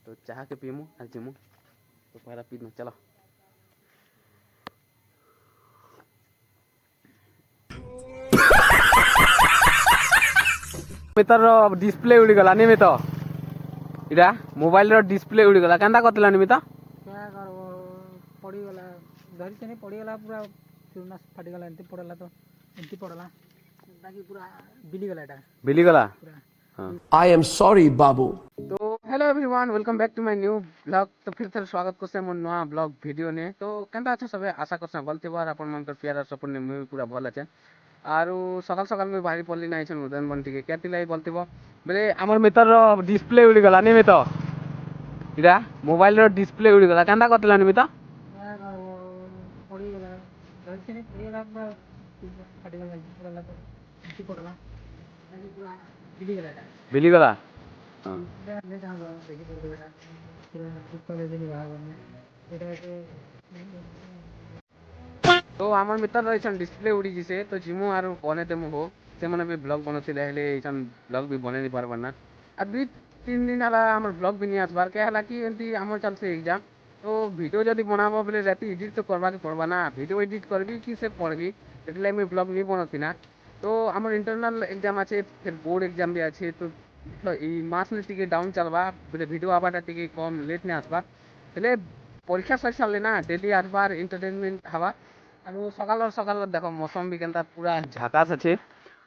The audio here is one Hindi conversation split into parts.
तो चाह के पीमु और जिमु तो पहला पीनु चलो मितर डिस्प्ले उड़ी गला निमित इरा मोबाइल रो डिस्प्ले उड़ी गला केंदा करतला निमित क्या करबो पड़ी गला धरी चने पड़ी गला पूरा चूना फाटी गला एंती पड़ला तो एंती पड़ला बाकी पूरा बिली गला पूरा I am sorry, Babu. तो hello everyone welcome back to my new blog तो फिर से स्वागत करसे मोर नया ब्लॉग वीडियो ने तो केंदा अच्छा सबे आशा करसे भलते बार अपन मन प्यार सपोर्ट ने मुझे पूरा भल আছে आरो सकाल सकाल में बाहरी पल्ली नाइ छन उदन बन टिके केति लाई बोलतेबो बेले हमर मितर रो डिस्प्ले उड़ी गला नि मित इरा मोबाइल रो डिस्प्ले उड़ी गला केंदा करतला नि मित क्या करबो पड़ी गला धरी चने पड़ी गला पूरा फाटी गला पड़ला तो एंती पड़ला बाकी पूरा बिली गला ले जाओ देखि पड़ गला पूरा दुख ले देनी भाग में एटा के तो आम मितर रही डिस्प्ले उड़ी जिसे तो जिमु आर बने देमु हो से मैंने भी ब्लॉग बनौले हेले ब्लॉग भी बने नहीं पारबार ना और 2-3 दिन है आम ब्लॉग भी नहीं आसबार क्या है कि एमती आम चलते एग्जाम तो वीडियो जब बनाबो बोले राति एडिट तो करवा के पड़वा ना वीडियो एडिट करबी कि से पढ़बी से मुझे ब्लॉग नहीं बनती ना तो आम इंटरनाल एग्जाम आछे फिर बोर्ड एग्जाम भी आछे तो मास में टिके डाउन चलवा बोले वीडियो आवाटा टिके कम लेट नहीं आसबा हेले परीक्षा सरी सारे ना डेली आसबार एंटरटेनमेंट हवा और सकाल सकाल देखो मौसम भी केनता पूरा झाकास अच्छे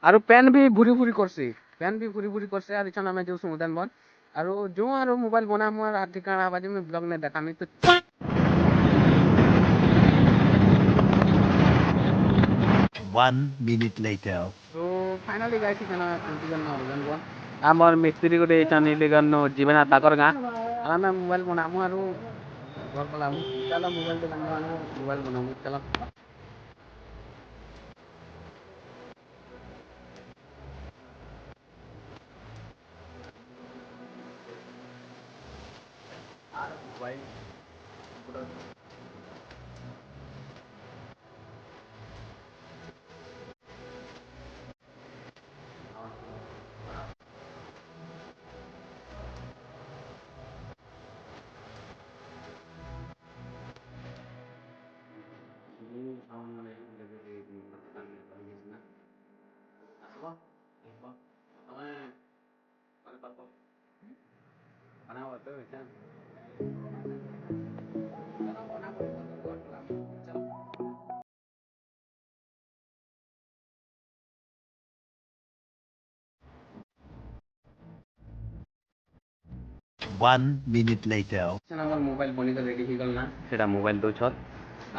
और पेन भी भूरी भूरी करছে पेन भी भूरी भूरी करছে और इछन हमें जो सुमदान बन और जो और मोबाइल बना मुआर आर ठिकाना बाजे में ब्लॉग ने देखा मैं तो 1 minute later. तो फाइनली गाइस ठिकाना कंटिन्यू ना होगन बन आमर मिस्त्री गोटे चानी लेगन जीवना ताकर गा आमे मोबाइल बनामु और घर पलामु चलो मोबाइल दुकान मोबाइल बनामु चलो मोबाइल 1 minute later. मोबाइल बनी तो रेडी हो ना से मोबाइल दो छत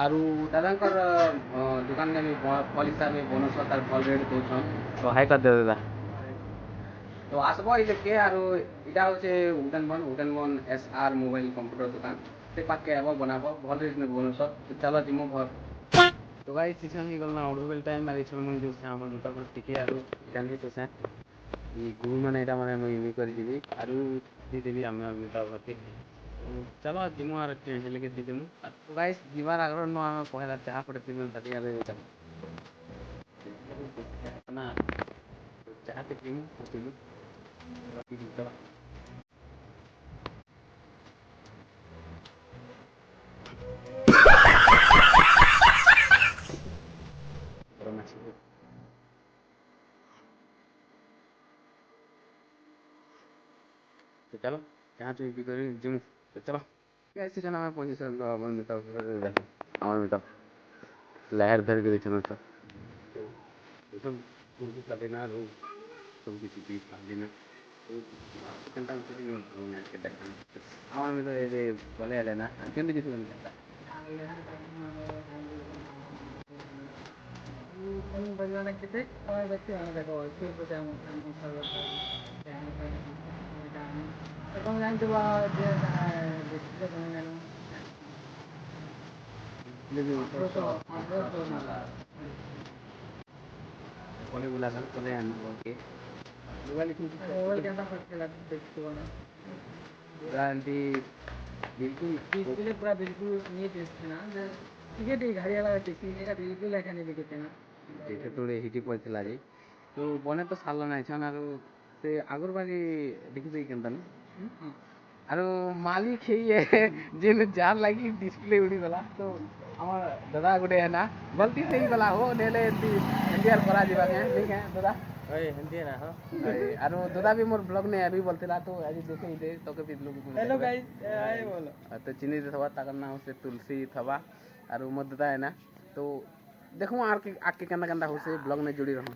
आरु दादांकर दुकान में भी पॉलिसा में बोनस तार भल रेट दौन तो हाई कर दे दादा तो आसबो ये के आरु इटा होचे उडन बन एसआर मोबाइल कंप्यूटर दुकान से पाके आबो बनाबो भल रेट में बोनस तो चलो जिमो घर तो गाइस सिचुएशन ही गलना ऑडिबल टाइम मारी छन जो से हमर दुकान टिके आरु जानि तो से ये गुरु माने एटा माने मैं इमी कर दिबी आरु दे देबी हम बिता करते चलो जिमु आर हेले के दे देमु तो गाइस जीवार आगर न हम पहला चाह पड़े पिन दादी आरे ना चाह के पिमु पिमु चलो तो चलो यहाँ से भी करें जिम तो चलो कैसे चला मैं पोजीशन तो अपन बताओ और बताओ लहर धर के चलो तो सब कुछ कर देना रो सब कुछ भी कर देना तो चिंता मत करिए मैं के तक हमारे में तो ये बोले है ना क्यों जिस में करता बजाना कितने समय बच्चे आने देखो फिर बचा हम कौन जान तो डिस्प्ले कौन जानो लेकिन तो बोले बुला कर बोले बोल के मोबाइल की मोबाइल के अंदर फट के देखते हो ना गारंटी बिल्कुल डिस्प्ले पूरा बिल्कुल नहीं दिखते ना टिकट घड़ी वाला टिकट का बिल्कुल ऐसा नहीं दिखते ना देखे थोड़े हिटी पड़ता जी तो बने तो साल ना छन आरो से आगर बारी देखि देई केनता न ଆରୁ ମାଲିକ ହେଇ ଯେନ୍ ଯାହାର ଲାଗି ଡିସପ୍ଲେ ଉଡ଼ିଗଲା ତ ଆମର ଦାଦା ଗୋଟେ ହେଲା ଗଲତି ହେଇଗଲା ହୋ ନେଲେ ଏମିତି ଏମିତି ଆର୍ କରାଯିବା କେଁ ନାଇଁ କେଁ ଦାଦା ଆରୁ ଦାଦା ବି ମୋର ବ୍ଲଗ୍ ନେଇ ଆବି ବୋଲଥିଲା ତ ଆଜି ଦେଖେଇ ଦେ তোকে ବି ଲୋକ हेलो गाइस हाय बोलो ତ ଚିହ୍ନି ଦେଇଥିବା ତାଙ୍କର ନାଁ ହଉଛେ ତୁଲସୀ ଥବା ଆରୁ ମୋର ଦାଦା ଏନା ତ ଦେଖୁଁ ଆର୍ ଆଗ୍କେ କେନ୍ତା କେନ୍ତା ହଉଛେ ବ୍ଲଗ୍ ନେ ଯୋଡ଼ି ରହୁଁ